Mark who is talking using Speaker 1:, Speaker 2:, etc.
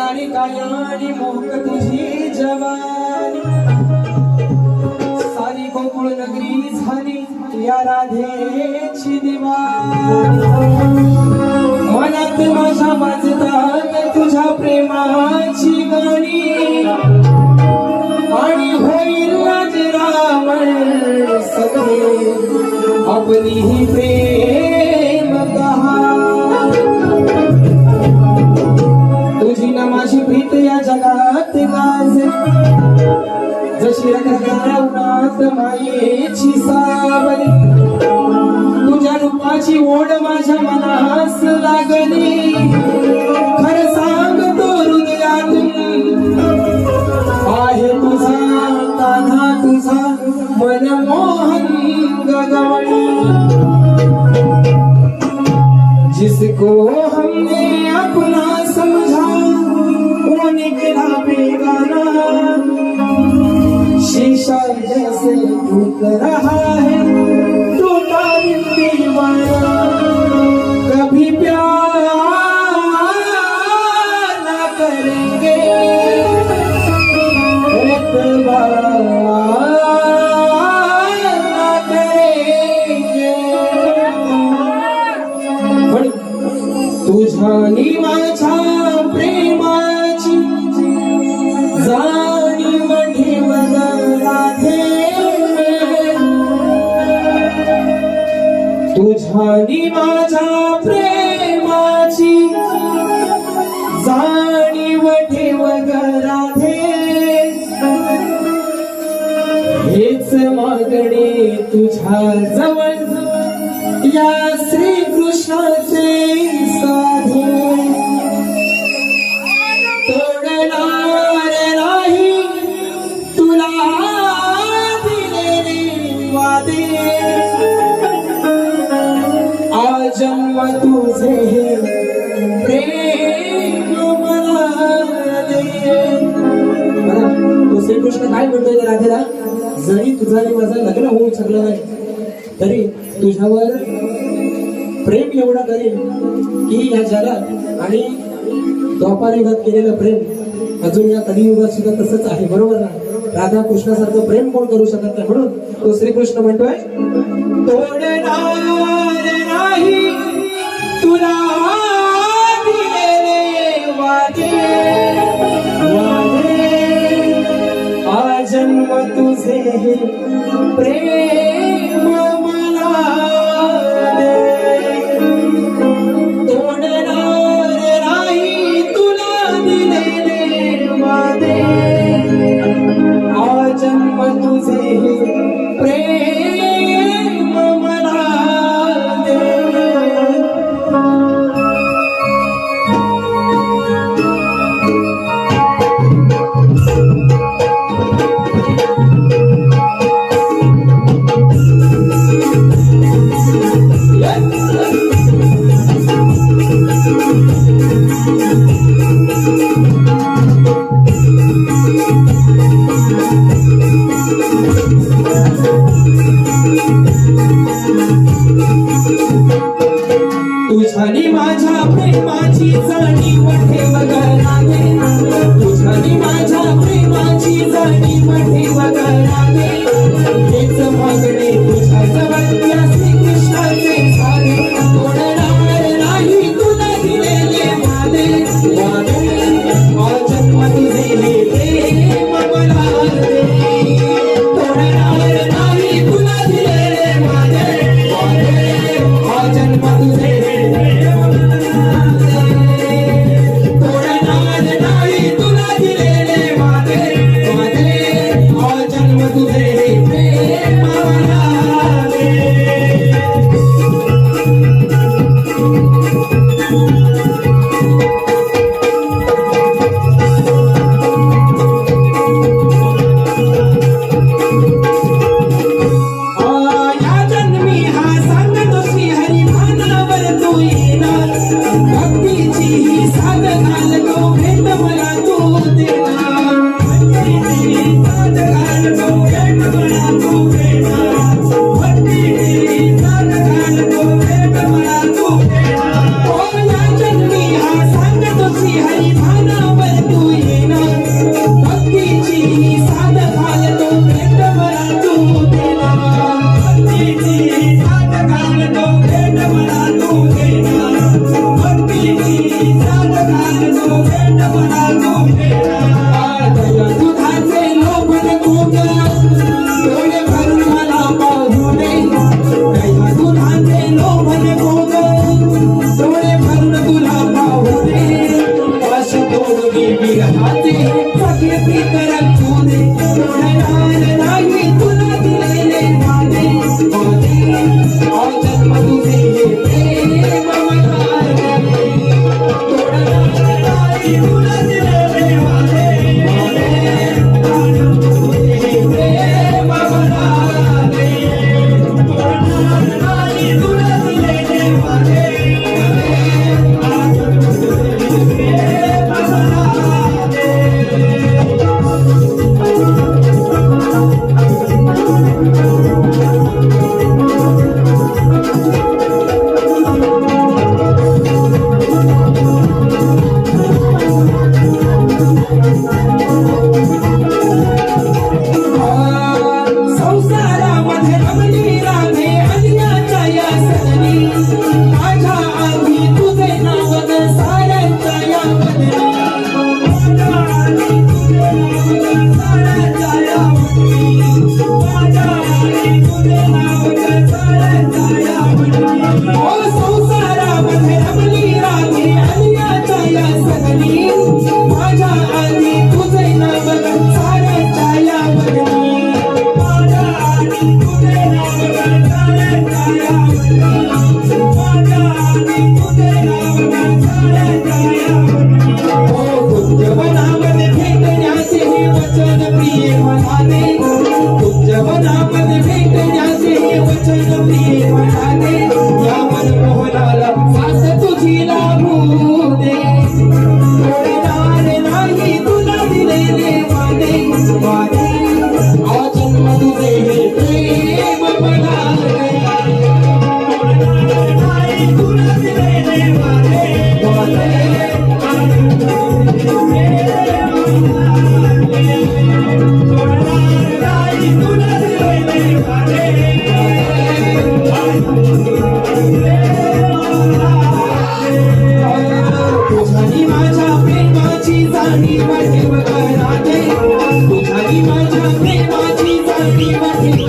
Speaker 1: सारी कायानी मोहक तुझी जवानी, सारी गोकुळ नगरी झाली या राधेची दिवाणी। मनात माझ्या वाजतात तुझ्या प्रेमाची गाणी, आणि होईल राजरावण सगळे आपली ही प्रेम कहाणी। तुझी ना माझी प्रीत या जगात गाजे, जशी रखरखाल्या उन्हात मायेची सावली। तुझ्या रूपाची ओढ माझ्या मनास लागली, खरं सांगतो हृदयातून आहे तुझा कान्हा, तुझा मनमोहन गगवळी। जिसको हमने अपना समझा वो निकला बेगाना, शीशा जैसे टूट रहा है टूटा दिल दीवाना। कभी प्यार ना करेंगे ना करेंगे, पण तुझ्यानी माझ्या प्रेमाची जाणीव ठेव राधे। तुझ्यानी माझ्या प्रेमाची जाणीव ठेव राधे। हेच मागणे तुझ्या जवळ या श्रीकृष्णाचे साधे। तोडणार नाही तुला दिलेले वादे, आजन्म तुझे हे प्रेम मला दे। तो श्रीकृष्ण काय म्हणतोय राधेला, जरी तुझा आणि माझं लग्न होऊ शकलं नाही तरी तुझ्यावर प्रेम एवढं करेल की या जगात आणि द्वापार युगात केलेलं प्रेम अजून या कलियुगात सुद्धा तसंच आहे, बरोबर ना? राधा कृष्णासारखं प्रेम कोण करू शकत नाही, म्हणून तो श्रीकृष्ण म्हणतोय तोडणार नाही तुला दिलेले वादे, आजन्म तुझे हे प्रेम मला दे। तोडणार नाही तुला दिलेले वादे, आजन्म तुझे हे प्रेम मला दे। तुझ्यानी माझ्या प्रेमाची जाणीव ठेव राधे, तुझ्यानी माझ्या प्रेमाची जाणीव ठेव राधे। हेच मागणे तुझ्या जवळ या श्रीकृष्णाचे साधे। तोडणार नाही तुला दिलेले वादे, आजन्म तुझे हे प्रेम मला दे। तोडणार नाही तुला दिलेले वादे, आजन्म तुझे तोडणार नाही तुला दिलेले वादे, आजन्म तुझे मध्ये रमली राधे अन्याच्या या सदनी माझ्या आधी तुझे नाव ग साऱ्यांच्या या बदली माझ्या आधी तुझे नाव ग साऱ्यांच्या या बदली माझ्या आधी तुझे नाव ग साऱ्यांच्या या बदली ओ संसारामध्ये रमली राधे अन्याच्या या सदनी माझ्या आधी तुझे नाव ग साऱ्यांच्या या बदली कुंजवनामध्ये भेटण्याचे हे वचन प्रिय म्हणाले कुंजवनामध्ये भेटण्याचे हे वचन प्रिय म्हणाले या मनमोहनाला साथ तुझी लाभू दे सोडणार नाही तुला दिलेले वादे वादे आजन्म तुझे हे प्रेम म्हणाले सोडणार नाही तुला दिलेले वादे वादे तुझी माझ्या प्रेमाची जाणीव ठेव राधे तुझी माझ्या प्रेमाची जाणीव ठेव